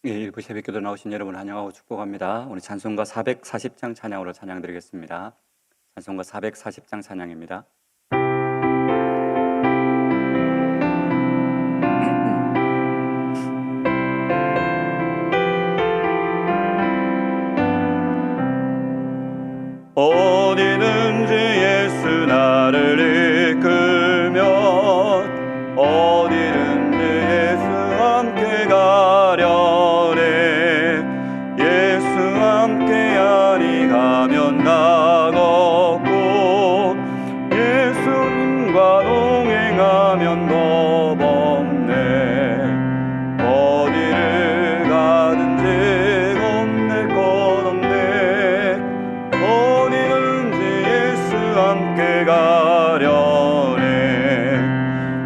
예, 일부 새벽기도 나오신 여러분 환영하고 축복합니다. 오늘 찬송가 440장 찬양으로 찬양드리겠습니다. 찬송가 440장 찬양입니다. 어디든지 예수 나를 이끌면 어디든지 예수 함께 가려네. 예수 함께하니 가면 나 걷고 예수님과 동행하면 겁없네. 어디를 가든지 겁낼 것 없네. 어디든지 예수 함께 가려네.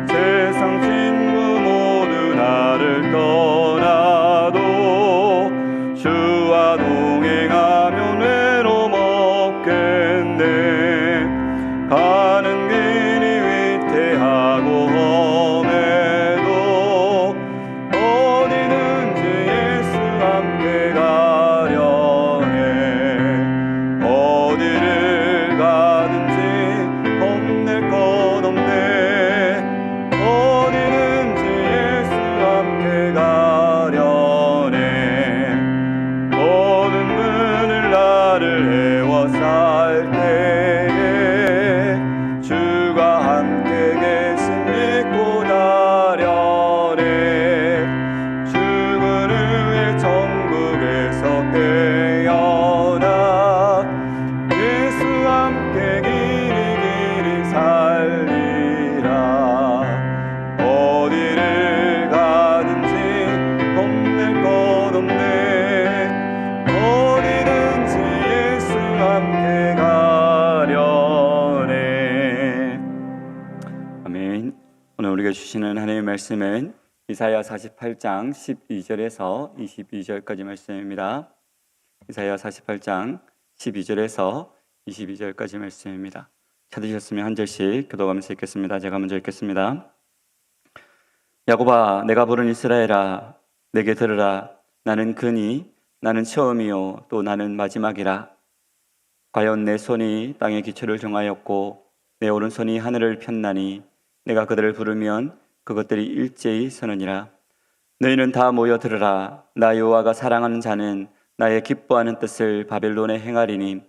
세상 친구 모두 나를 떠나도 주와 동행하면 외로움 없겠네. 가는 길이 위태하고 험해도 어디든지 예수 함께 가려네. 어디를 가든지 겁낼 것 없네. 어디든지 예수 함께 가려네. 모든 문을 나를 에워쌀 때에 주가 함께 계신 믿고 가려네. 죽은 후에 천국에서 깨어나 예수 함께 길이 길이 살리라. 어디를 가든지 겁낼 것 없네. 어디든지 예수 함께 가려네. 아멘. 오늘 우리가 주시는 하나님의 말씀은 이사야 48장 12절에서 22절까지 말씀입니다. 이사야 48장 12절에서 22절까지 말씀입니다. 찾으셨으면 한 절씩 교도하면서 읽겠습니다. 제가 먼저 읽겠습니다. 야곱아, 내가 부른 이스라엘아, 내게 들으라. 나는 그니, 나는 처음이요 또 나는 마지막이라. 과연 내 손이 땅의 기초를 정하였고 내 오른손이 하늘을 폈나니 내가 그들을 부르면 그것들이 일제히 서느니라. 너희는 다 모여 들으라. 나 여호와가 사랑하는 자는 나의 기뻐하는 뜻을 바벨론에 행하리니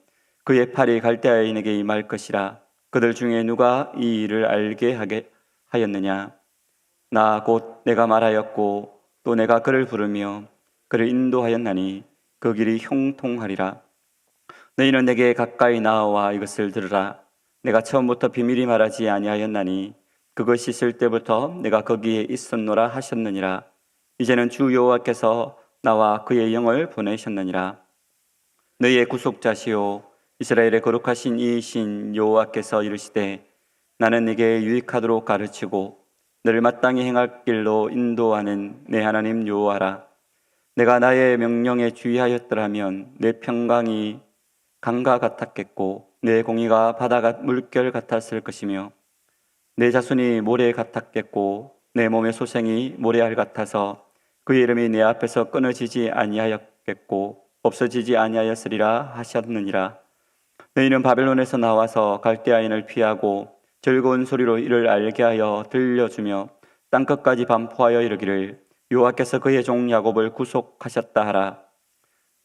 그의 팔이 갈대아인에게 임할 것이라. 그들 중에 누가 이 일을 알게 하게 하였느냐? 나 곧 내가 말하였고 또 내가 그를 부르며 그를 인도하였나니 그 길이 형통하리라. 너희는 내게 가까이 나와 이것을 들으라. 내가 처음부터 비밀히 말하지 아니하였나니 그것이 있을 때부터 내가 거기에 있었노라 하셨느니라. 이제는 주 여호와께서 나와 그의 영을 보내셨느니라. 너희의 구속자시오 이스라엘의 거룩하신 이이신 여호와께서 이르시되 나는 네게 유익하도록 가르치고 너를 마땅히 행할 길로 인도하는 내 하나님 여호와라. 내가 나의 명령에 주의하였더라면 내 평강이 강과 같았겠고 내 공의가 바다가 물결 같았을 것이며 내 자손이 모래 같았겠고 내 몸의 소생이 모래알 같아서 그의 이름이 내 앞에서 끊어지지 아니하였겠고 없어지지 아니하였으리라 하셨느니라. 너희는 바벨론에서 나와서 갈대아인을 피하고 즐거운 소리로 이를 알게 하여 들려주며 땅끝까지 반포하여 이르기를 여호와께서 그의 종 야곱을 구속하셨다 하라.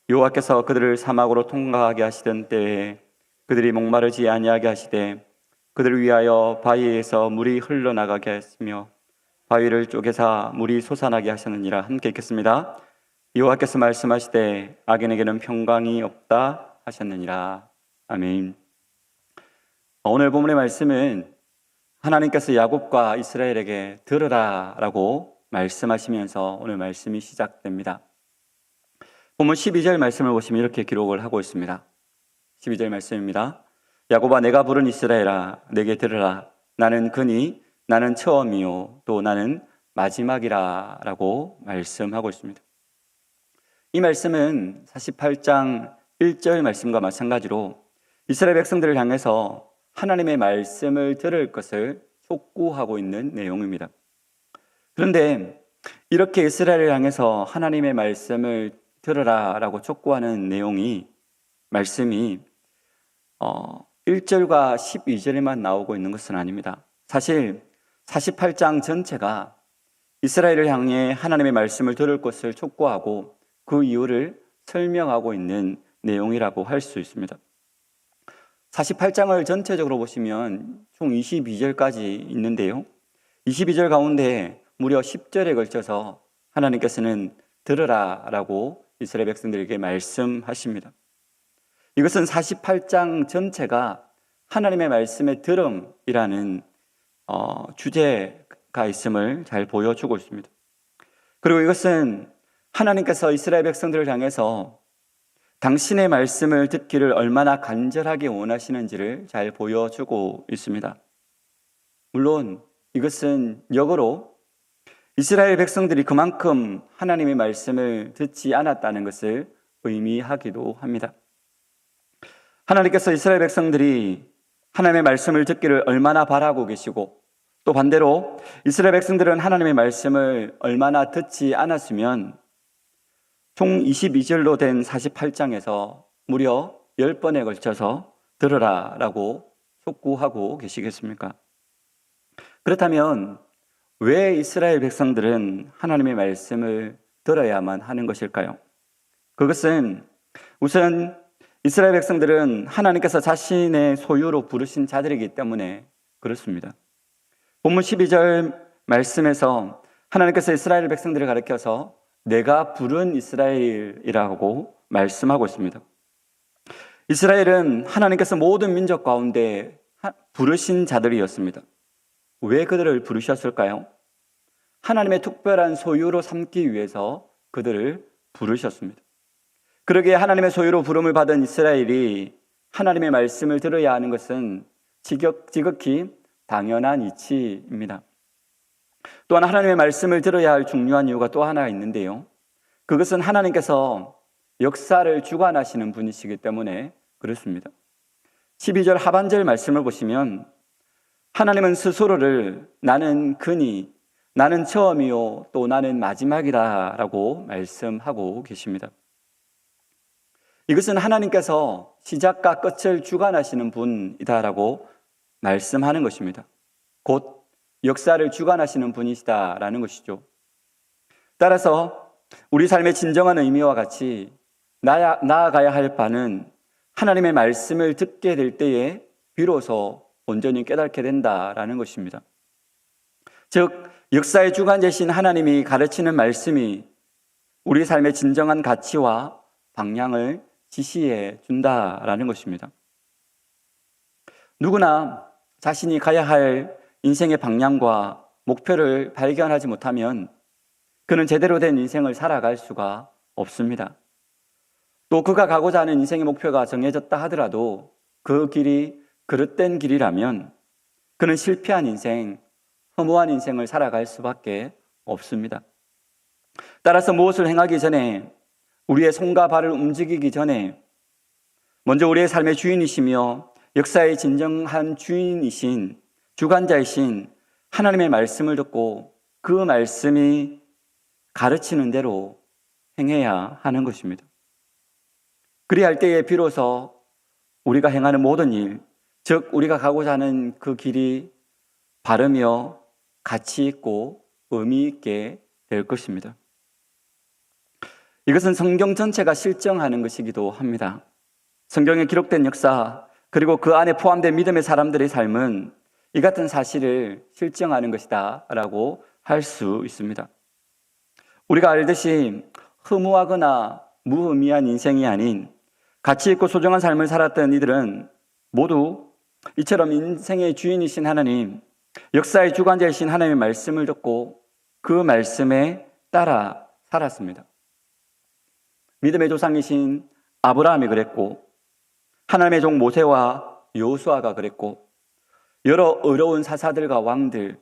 여호와께서 그들을 사막으로 통과하게 하시던 때에 그들이 목마르지 아니하게 하시되 그들을 위하여 바위에서 물이 흘러나가게 하시며 바위를 쪼개사 물이 솟아나게 하셨느니라. 함께 읽겠습니다. 여호와께서 말씀하시되 악인에게는 평강이 없다 하셨느니라. 아멘. 오늘 본문의 말씀은 하나님께서 야곱과 이스라엘에게 들으라 라고 말씀하시면서 오늘 말씀이 시작됩니다. 본문 12절 말씀을 보시면 이렇게 기록을 하고 있습니다. 12절 말씀입니다. 야곱아, 내가 부른 이스라엘아, 내게 들으라. 나는 그니, 나는 처음이요 또 나는 마지막이라 라고 말씀하고 있습니다. 이 말씀은 48장 1절 말씀과 마찬가지로 이스라엘 백성들을 향해서 하나님의 말씀을 들을 것을 촉구하고 있는 내용입니다. 그런데 이렇게 이스라엘을 향해서 하나님의 말씀을 들으라라고 촉구하는 말씀이 1절과 12절에만 나오고 있는 것은 아닙니다. 사실 48장 전체가 이스라엘을 향해 하나님의 말씀을 들을 것을 촉구하고 그 이유를 설명하고 있는 내용이라고 할 수 있습니다. 48장을 전체적으로 보시면 총 22절까지 있는데요. 22절 가운데 무려 10절에 걸쳐서 하나님께서는 들으라라고 이스라엘 백성들에게 말씀하십니다. 이것은 48장 전체가 하나님의 말씀의 들음이라는 주제가 있음을 잘 보여주고 있습니다. 그리고 이것은 하나님께서 이스라엘 백성들을 향해서 당신의 말씀을 듣기를 얼마나 간절하게 원하시는지를 잘 보여주고 있습니다. 물론 이것은 역으로 이스라엘 백성들이 그만큼 하나님의 말씀을 듣지 않았다는 것을 의미하기도 합니다. 하나님께서 이스라엘 백성들이 하나님의 말씀을 듣기를 얼마나 바라고 계시고, 또 반대로 이스라엘 백성들은 하나님의 말씀을 얼마나 듣지 않았으면 총 22절로 된 48장에서 무려 10번에 걸쳐서 들으라라고 촉구하고 계시겠습니까? 그렇다면 왜 이스라엘 백성들은 하나님의 말씀을 들어야만 하는 것일까요? 그것은 우선 이스라엘 백성들은 하나님께서 자신의 소유로 부르신 자들이기 때문에 그렇습니다. 본문 12절 말씀에서 하나님께서 이스라엘 백성들을 가리켜서 내가 부른 이스라엘이라고 말씀하고 있습니다. 이스라엘은 하나님께서 모든 민족 가운데 부르신 자들이었습니다. 왜 그들을 부르셨을까요? 하나님의 특별한 소유로 삼기 위해서 그들을 부르셨습니다. 그러기에 하나님의 소유로 부름을 받은 이스라엘이 하나님의 말씀을 들어야 하는 것은 지극히 당연한 이치입니다. 또한 하나님의 말씀을 들어야 할 중요한 이유가 또 하나 있는데요. 그것은 하나님께서 역사를 주관하시는 분이시기 때문에 그렇습니다. 12절 하반절 말씀을 보시면 하나님은 스스로를 나는 근이, 나는 처음이요 또 나는 마지막이다 라고 말씀하고 계십니다. 이것은 하나님께서 시작과 끝을 주관하시는 분이다라고 말씀하는 것입니다. 곧 역사를 주관하시는 분이시다라는 것이죠. 따라서 우리 삶의 진정한 의미와 같이 나아가야 할 바는 하나님의 말씀을 듣게 될 때에 비로소 온전히 깨닫게 된다라는 것입니다. 즉 역사의 주관자신 하나님이 가르치는 말씀이 우리 삶의 진정한 가치와 방향을 지시해 준다라는 것입니다. 누구나 자신이 가야 할 인생의 방향과 목표를 발견하지 못하면 그는 제대로 된 인생을 살아갈 수가 없습니다. 또 그가 가고자 하는 인생의 목표가 정해졌다 하더라도 그 길이 그릇된 길이라면 그는 실패한 인생, 허무한 인생을 살아갈 수밖에 없습니다. 따라서 무엇을 행하기 전에 우리의 손과 발을 움직이기 전에 먼저 우리의 삶의 주인이시며 역사의 진정한 주인이신 주관자이신 하나님의 말씀을 듣고 그 말씀이 가르치는 대로 행해야 하는 것입니다. 그리할 때에 비로소 우리가 행하는 모든 일, 즉 우리가 가고자 하는 그 길이 바르며 가치 있고 의미 있게 될 것입니다. 이것은 성경 전체가 실정하는 것이기도 합니다. 성경에 기록된 역사 그리고 그 안에 포함된 믿음의 사람들의 삶은 이 같은 사실을 실정하는 것이다 라고 할 수 있습니다. 우리가 알듯이 허무하거나 무의미한 인생이 아닌 가치 있고 소중한 삶을 살았던 이들은 모두 이처럼 인생의 주인이신 하나님, 역사의 주관자이신 하나님의 말씀을 듣고 그 말씀에 따라 살았습니다. 믿음의 조상이신 아브라함이 그랬고 하나님의 종 모세와 여호수아가 그랬고 여러 어려운 사사들과 왕들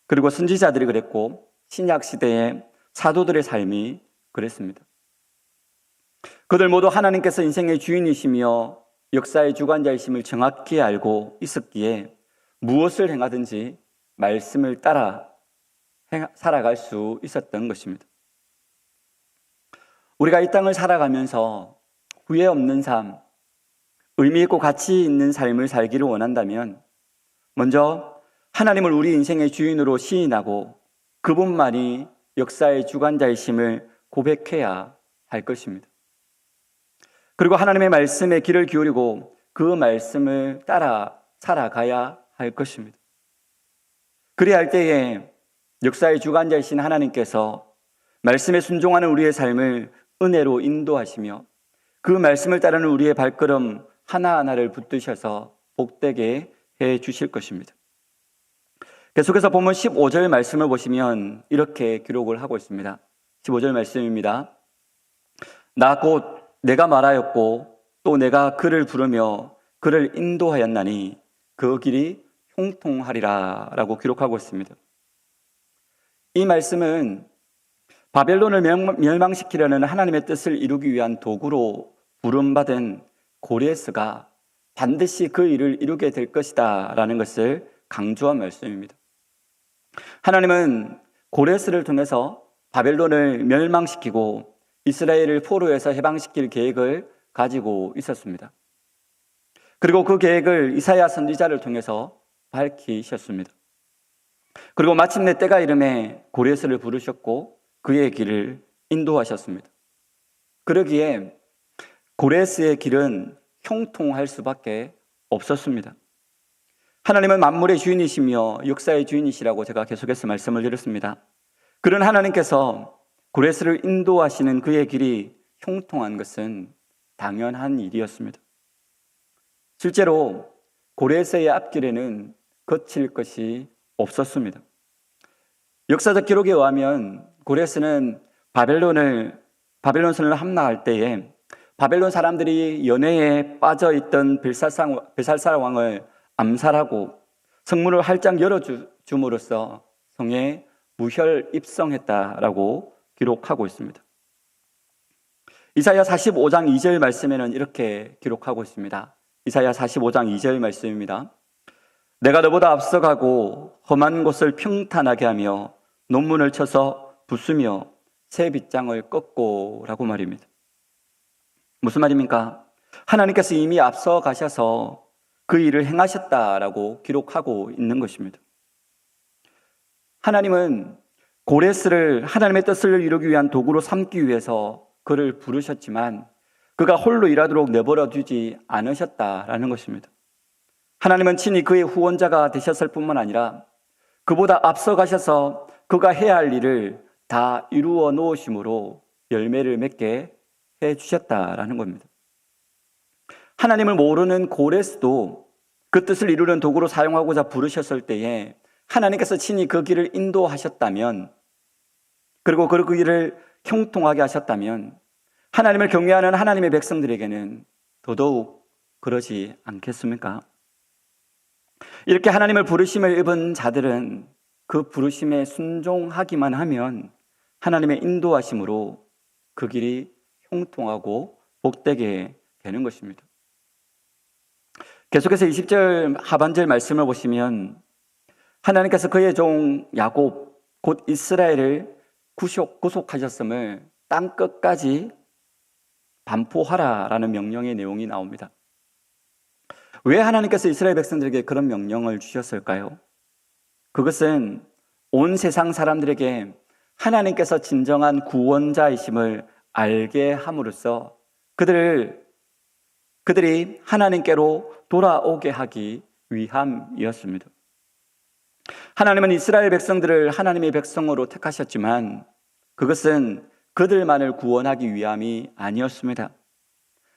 그리고 선지자들이 그랬고 신약 시대의 사도들의 삶이 그랬습니다. 그들 모두 하나님께서 인생의 주인이시며 역사의 주관자이심을 정확히 알고 있었기에 무엇을 행하든지 말씀을 따라 살아갈 수 있었던 것입니다. 우리가 이 땅을 살아가면서 후회 없는 삶, 의미 있고 가치 있는 삶을 살기를 원한다면 먼저 하나님을 우리 인생의 주인으로 시인하고 그분만이 역사의 주관자이심을 고백해야 할 것입니다. 그리고 하나님의 말씀에 귀를 기울이고 그 말씀을 따라 살아가야 할 것입니다. 그래야 할 때에 역사의 주관자이신 하나님께서 말씀에 순종하는 우리의 삶을 은혜로 인도하시며 그 말씀을 따르는 우리의 발걸음 하나하나를 붙드셔서 복되게 해 주실 것입니다. 계속해서 본문 15절 말씀을 보시면 이렇게 기록을 하고 있습니다. 15절 말씀입니다. 나 곧 내가 말하였고 또 내가 그를 부르며 그를 인도하였나니 그 길이 형통하리라 라고 기록하고 있습니다. 이 말씀은 바벨론을 멸망시키려는 하나님의 뜻을 이루기 위한 도구로 부름받은 고레스가 반드시 그 일을 이루게 될 것이다 라는 것을 강조한 말씀입니다. 하나님은 고레스를 통해서 바벨론을 멸망시키고 이스라엘을 포로에서 해방시킬 계획을 가지고 있었습니다. 그리고 그 계획을 이사야 선지자를 통해서 밝히셨습니다. 그리고 마침내 때가 이름에 고레스를 부르셨고 그의 길을 인도하셨습니다. 그러기에 고레스의 길은 형통할 수밖에 없었습니다. 하나님은 만물의 주인이시며 역사의 주인이시라고 제가 계속해서 말씀을 드렸습니다. 그런 하나님께서 고레스를 인도하시는 그의 길이 형통한 것은 당연한 일이었습니다. 실제로 고레스의 앞길에는 거칠 것이 없었습니다. 역사적 기록에 의하면 고레스는 바벨론선을 함락할 때에 바벨론 사람들이 연회에 빠져있던 벨사살 왕을 암살하고 성문을 활짝 열어줌으로써 성에 무혈 입성했다라고 기록하고 있습니다. 이사야 45장 2절 말씀에는 이렇게 기록하고 있습니다. 이사야 45장 2절 말씀입니다. 내가 너보다 앞서가고 험한 곳을 평탄하게 하며 논문을 쳐서 부수며 새 빗장을 꺾고 라고 말입니다. 무슨 말입니까? 하나님께서 이미 앞서 가셔서 그 일을 행하셨다라고 기록하고 있는 것입니다. 하나님은 고레스를 하나님의 뜻을 이루기 위한 도구로 삼기 위해서 그를 부르셨지만 그가 홀로 일하도록 내버려 두지 않으셨다라는 것입니다. 하나님은 친히 그의 후원자가 되셨을 뿐만 아니라 그보다 앞서 가셔서 그가 해야 할 일을 다 이루어 놓으심으로 열매를 맺게 해 주셨다라는 겁니다. 하나님을 모르는 고레스도 그 뜻을 이루는 도구로 사용하고자 부르셨을 때에 하나님께서 친히 그 길을 인도하셨다면, 그리고 그 길을 형통하게 하셨다면 하나님을 경외하는 하나님의 백성들에게는 더더욱 그러지 않겠습니까? 이렇게 하나님을 부르심을 입은 자들은 그 부르심에 순종하기만 하면 하나님의 인도하심으로 그 길이 형통하고 복되게 되는 것입니다. 계속해서 20절 하반절 말씀을 보시면 하나님께서 그의 종 야곱 곧 이스라엘을 구속하셨음을 땅 끝까지 반포하라라는 명령의 내용이 나옵니다. 왜 하나님께서 이스라엘 백성들에게 그런 명령을 주셨을까요? 그것은 온 세상 사람들에게 하나님께서 진정한 구원자이심을 알게 함으로써 그들이 하나님께로 돌아오게 하기 위함이었습니다. 하나님은 이스라엘 백성들을 하나님의 백성으로 택하셨지만 그것은 그들만을 구원하기 위함이 아니었습니다.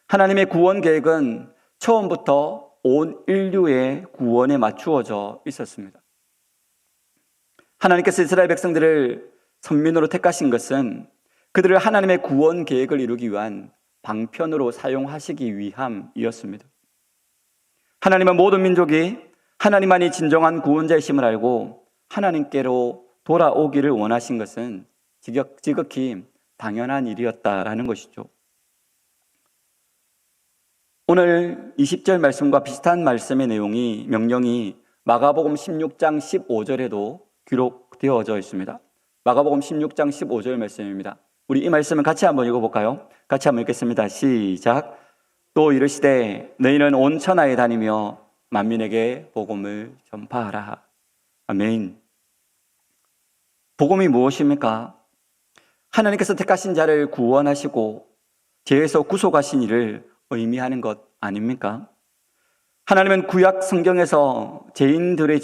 하나님의 구원 계획은 처음부터 온 인류의 구원에 맞추어져 있었습니다. 하나님께서 이스라엘 백성들을 선민으로 택하신 것은 그들을 하나님의 구원 계획을 이루기 위한 방편으로 사용하시기 위함이었습니다. 하나님은 모든 민족이 하나님만이 진정한 구원자이심을 알고 하나님께로 돌아오기를 원하신 것은 지극히 당연한 일이었다라는 것이죠. 오늘 20절 말씀과 비슷한 말씀의 명령이 마가복음 16장 15절에도 기록되어져 있습니다. 마가복음 16장 15절 말씀입니다. 우리 이 말씀을 같이 한번 읽어볼까요? 같이 한번 읽겠습니다. 시작. 또 이르시되 너희는 온 천하에 다니며 만민에게 복음을 전파하라. 아멘. 복음이 무엇입니까? 하나님께서 택하신 자를 구원하시고 죄에서 구속하신 일을 의미하는 것 아닙니까? 하나님은 구약 성경에서 죄인들을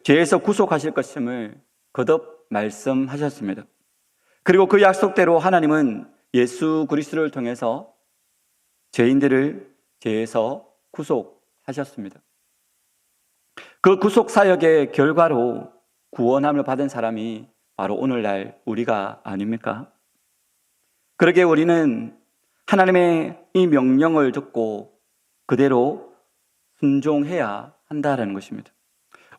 죄에서 구속하실 것임을 거듭 말씀하셨습니다. 그리고 그 약속대로 하나님은 예수 그리스도를 통해서 죄인들을 죄에서 구속하셨습니다. 그 구속 사역의 결과로 구원함을 받은 사람이 바로 오늘날 우리가 아닙니까? 그러기에 우리는 하나님의 이 명령을 듣고 그대로 순종해야 한다는 것입니다.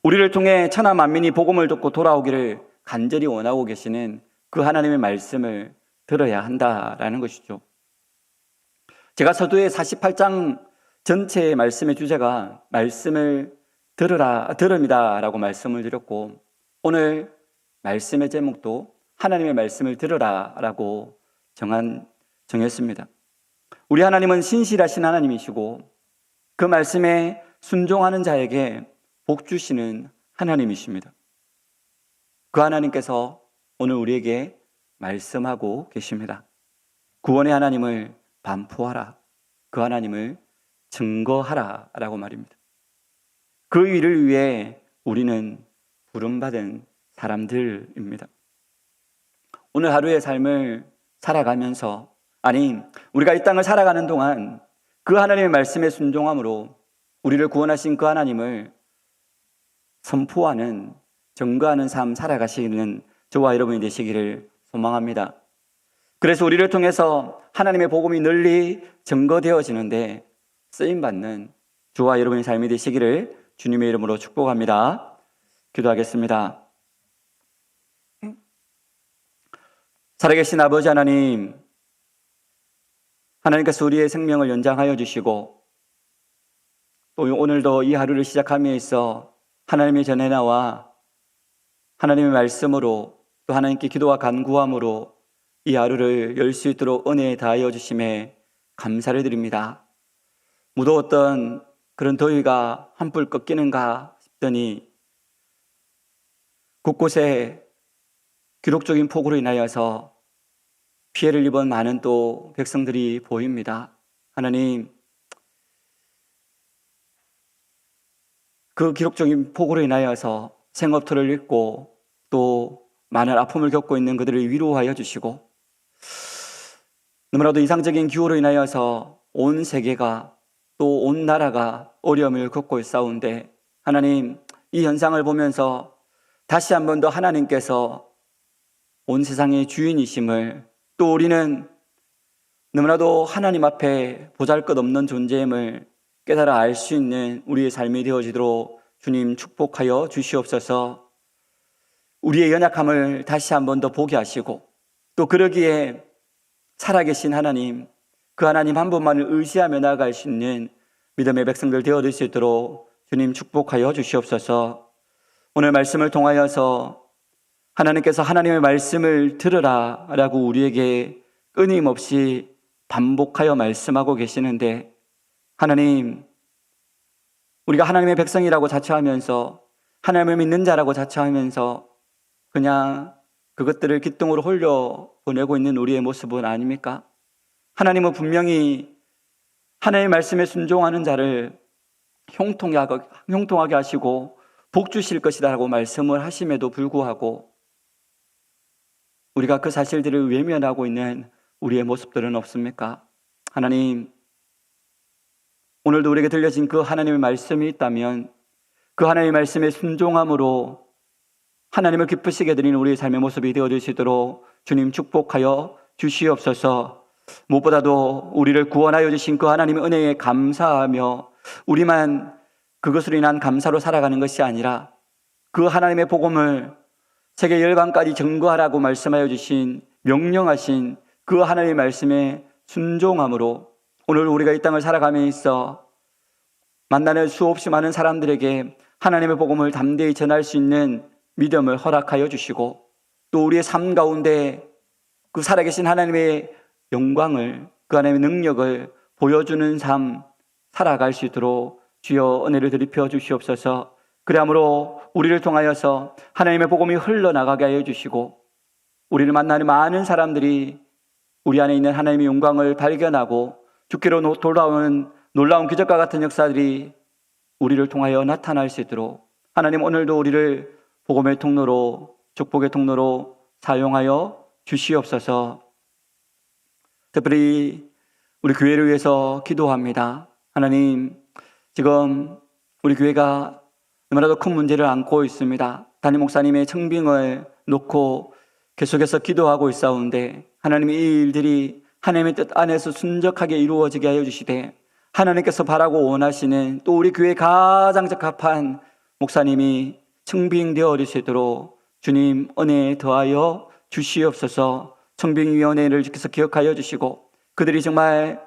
우리를 통해 천하 만민이 복음을 듣고 돌아오기를 간절히 원하고 계시는 그 하나님의 말씀을 들어야 한다라는 것이죠. 제가 서두에 48장 전체의 말씀의 주제가 말씀을 들음이다라고 말씀을 드렸고, 오늘 말씀의 제목도 하나님의 말씀을 들으라라고 정했습니다. 우리 하나님은 신실하신 하나님이시고 그 말씀에 순종하는 자에게 복 주시는 하나님이십니다. 그 하나님께서 오늘 우리에게 말씀하고 계십니다. 구원의 하나님을 반포하라. 그 하나님을 증거하라 라고 말입니다. 그 일을 위해 우리는 부름받은 사람들입니다. 오늘 하루의 삶을 살아가면서, 아니 우리가 이 땅을 살아가는 동안 그 하나님의 말씀에 순종함으로 우리를 구원하신 그 하나님을 선포하는, 증거하는 삶 살아가시는 저와 여러분이 되시기를 소망합니다. 그래서 우리를 통해서 하나님의 복음이 널리 증거되어지는데 쓰임받는 저와 여러분의 삶이 되시기를 주님의 이름으로 축복합니다. 기도하겠습니다. 살아계신 아버지 하나님, 하나님께서 우리의 생명을 연장하여 주시고 또 오늘도 이 하루를 시작함에 있어 하나님의 전에 나와 하나님의 말씀으로 또 하나님께 기도와 간구함으로 이 하루를 열 수 있도록 은혜에 다하여 주심에 감사를 드립니다. 무더웠던 그런 더위가 한풀 꺾이는가 싶더니 곳곳에 기록적인 폭우로 인하여서 피해를 입은 많은 또 백성들이 보입니다. 하나님, 그 기록적인 폭우로 인하여서 생업터를 잃고 또 많은 아픔을 겪고 있는 그들을 위로하여 주시고, 너무나도 이상적인 기후로 인하여서 온 세계가 또 온 나라가 어려움을 겪고 있사온데, 하나님, 이 현상을 보면서 다시 한 번 더 하나님께서 온 세상의 주인이심을, 또 우리는 너무나도 하나님 앞에 보잘것없는 존재임을 깨달아 알 수 있는 우리의 삶이 되어지도록 주님 축복하여 주시옵소서. 우리의 연약함을 다시 한 번 더 보게 하시고, 또 그러기에 살아계신 하나님, 그 하나님 한 분만을 의지하며 나아갈 수 있는 믿음의 백성들 되어질 수 있도록 주님 축복하여 주시옵소서. 오늘 말씀을 통하여서 하나님께서 하나님의 말씀을 들으라 라고 우리에게 끊임없이 반복하여 말씀하고 계시는데, 하나님, 우리가 하나님의 백성이라고 자처하면서 하나님을 믿는 자라고 자처하면서 그냥 그것들을 기둥으로 홀려 보내고 있는 우리의 모습은 아닙니까? 하나님은 분명히 하나님의 말씀에 순종하는 자를 형통하게 하시고 복 주실 것이라고 말씀을 하심에도 불구하고 우리가 그 사실들을 외면하고 있는 우리의 모습들은 없습니까? 하나님, 오늘도 우리에게 들려진 그 하나님의 말씀이 있다면 그 하나님의 말씀에 순종함으로 하나님을 기쁘시게 드리는 우리의 삶의 모습이 되어질 수 있도록 주님 축복하여 주시옵소서. 무엇보다도 우리를 구원하여 주신 그 하나님의 은혜에 감사하며 우리만 그것으로 인한 감사로 살아가는 것이 아니라 그 하나님의 복음을 세계 열방까지 증거하라고 말씀하여 주신, 명령하신 그 하나님의 말씀에 순종함으로 오늘 우리가 이 땅을 살아감에 있어 만나는 수없이 많은 사람들에게 하나님의 복음을 담대히 전할 수 있는 믿음을 허락하여 주시고 또 우리의 삶 가운데 그 살아계신 하나님의 영광을, 그 하나님의 능력을 보여주는 삶 살아갈 수 있도록 주여 은혜를 드리펴 주시옵소서. 그러므로 우리를 통하여서 하나님의 복음이 흘러나가게 하여 주시고 우리를 만나는 많은 사람들이 우리 안에 있는 하나님의 영광을 발견하고 주께로 돌아오는 놀라운 기적과 같은 역사들이 우리를 통하여 나타날 수 있도록 하나님 오늘도 우리를 복음의 통로로, 축복의 통로로 사용하여 주시옵소서. 특별히 우리 교회를 위해서 기도합니다. 하나님, 지금 우리 교회가 너무나도 큰 문제를 안고 있습니다. 담임 목사님의 청빙을 놓고 계속해서 기도하고 있사온데 하나님의 이 일들이 하나님의 뜻 안에서 순적하게 이루어지게 하여 주시되 하나님께서 바라고 원하시는 또 우리 교회에 가장 적합한 목사님이 청빙되어 어릴 수 있도록 주님 은혜에 더하여 주시옵소서. 청빙위원회를 주께서 기억하여 주시고 그들이 정말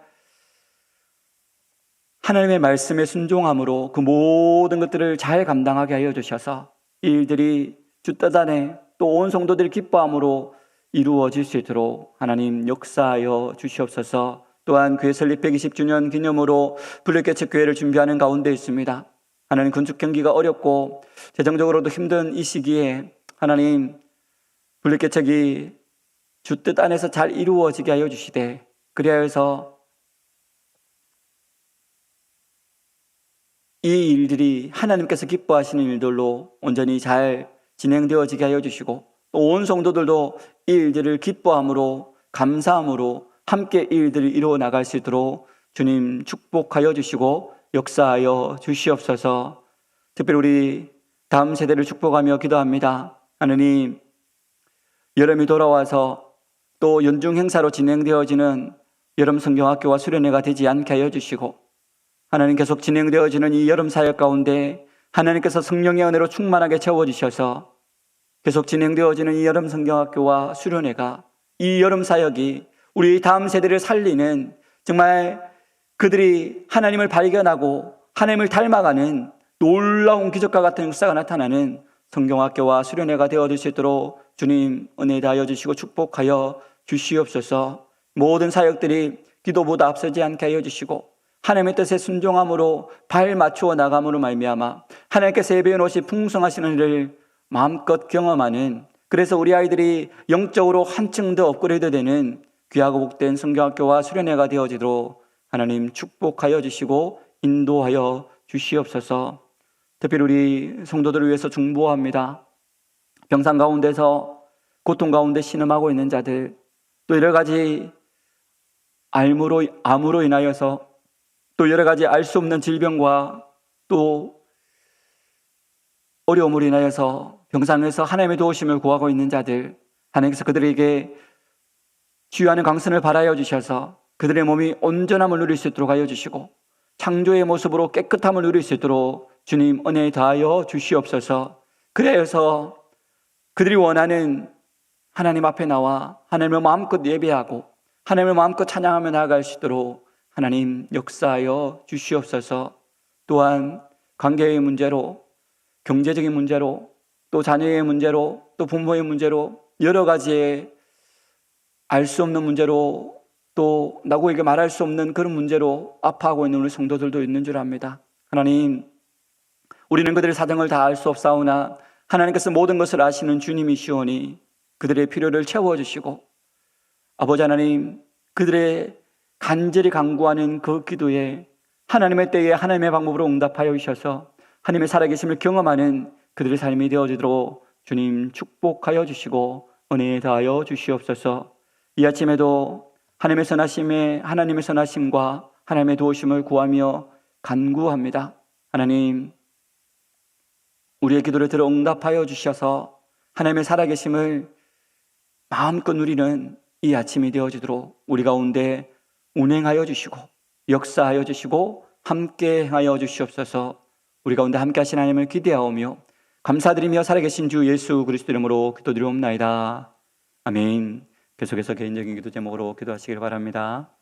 하나님의 말씀에 순종함으로 그 모든 것들을 잘 감당하게 하여 주셔서 이 일들이 주 뜻 안에 또 온 성도들이 기뻐함으로 이루어질 수 있도록 하나님 역사하여 주시옵소서. 또한 교회 설립 120주년 기념으로 블랙개척 교회를 준비하는 가운데 있습니다. 하나님 건축 경기가 어렵고 재정적으로도 힘든 이 시기에 하나님 블랙개척이 주 뜻 안에서 잘 이루어지게 하여 주시되 그리하여서 이 일들이 하나님께서 기뻐하시는 일들로 온전히 잘 진행되어지게 하여 주시고 또 온 성도들도 이 일들을 기뻐함으로 감사함으로 함께 이 일들을 이루어 나갈 수 있도록 주님 축복하여 주시고 역사하여 주시옵소서. 특별히 우리 다음 세대를 축복하며 기도합니다. 하느님, 여름이 돌아와서 또 연중 행사로 진행되어지는 여름 성경학교와 수련회가 되지 않게 하여 주시고 하나님 계속 진행되어지는 이 여름 사역 가운데 하나님께서 성령의 은혜로 충만하게 채워주셔서 계속 진행되어지는 이 여름 성경학교와 수련회가 이 여름 사역이 우리 다음 세대를 살리는 정말 그들이 하나님을 발견하고 하나님을 닮아가는 놀라운 기적과 같은 역사가 나타나는 성경학교와 수련회가 되어질 수 있도록 주님 은혜 다하여 주시고 축복하여 주시옵소서. 모든 사역들이 기도보다 앞서지 않게 하여 주시고 하나님의 뜻에 순종함으로 발 맞추어 나감으로 말미암아 하나님께서 예배해 놓으신 풍성하시는 일을 마음껏 경험하는, 그래서 우리 아이들이 영적으로 한층 더 업그레이드 되는 귀하고 복된 성경학교와 수련회가 되어지도록 하나님 축복하여 주시고 인도하여 주시옵소서. 특별히 우리 성도들을 위해서 중보합니다. 병상 가운데서 고통 가운데 신음하고 있는 자들, 또 여러 가지 암으로 인하여서 또 여러 가지 알 수 없는 질병과 또 어려움으로 인하여서 병상에서 하나님의 도우심을 구하고 있는 자들, 하나님께서 그들에게 치유하는 강선을 발하여 주셔서 그들의 몸이 온전함을 누릴 수 있도록 하여 주시고 창조의 모습으로 깨끗함을 누릴 수 있도록 주님 은혜에 다하여 주시옵소서. 그래서 그들이 원하는 하나님 앞에 나와 하나님을 마음껏 예배하고 하나님을 마음껏 찬양하며 나아갈 수 있도록 하나님 역사하여 주시옵소서. 또한 관계의 문제로, 경제적인 문제로, 또 자녀의 문제로, 또 부모의 문제로, 여러 가지의 알 수 없는 문제로, 또 누구에게 말할 수 없는 그런 문제로 아파하고 있는 우리 성도들도 있는 줄 압니다. 하나님, 우리는 그들의 사정을 다 알 수 없사오나 하나님께서 모든 것을 아시는 주님이시오니 그들의 필요를 채워주시고, 아버지 하나님, 그들의 간절히 간구하는 그 기도에 하나님의 때에 하나님의 방법으로 응답하여 주셔서 하나님의 살아계심을 경험하는 그들의 삶이 되어지도록 주님 축복하여 주시고 은혜에 다하여 주시옵소서. 이 아침에도 하나님의 선하심과 하나님의 도우심을 구하며 간구합니다. 하나님, 우리의 기도를 들어 응답하여 주셔서 하나님의 살아계심을 마음껏 누리는 이 아침이 되어지도록 우리 가운데 운행하여 주시고 역사하여 주시고 함께 행하여 주시옵소서. 우리 가운데 함께 하신 하나님을 기대하오며 감사드리며 살아계신 주 예수 그리스도 이름으로 기도드리옵나이다. 아멘. 계속해서 개인적인 기도 제목으로 기도하시길 바랍니다.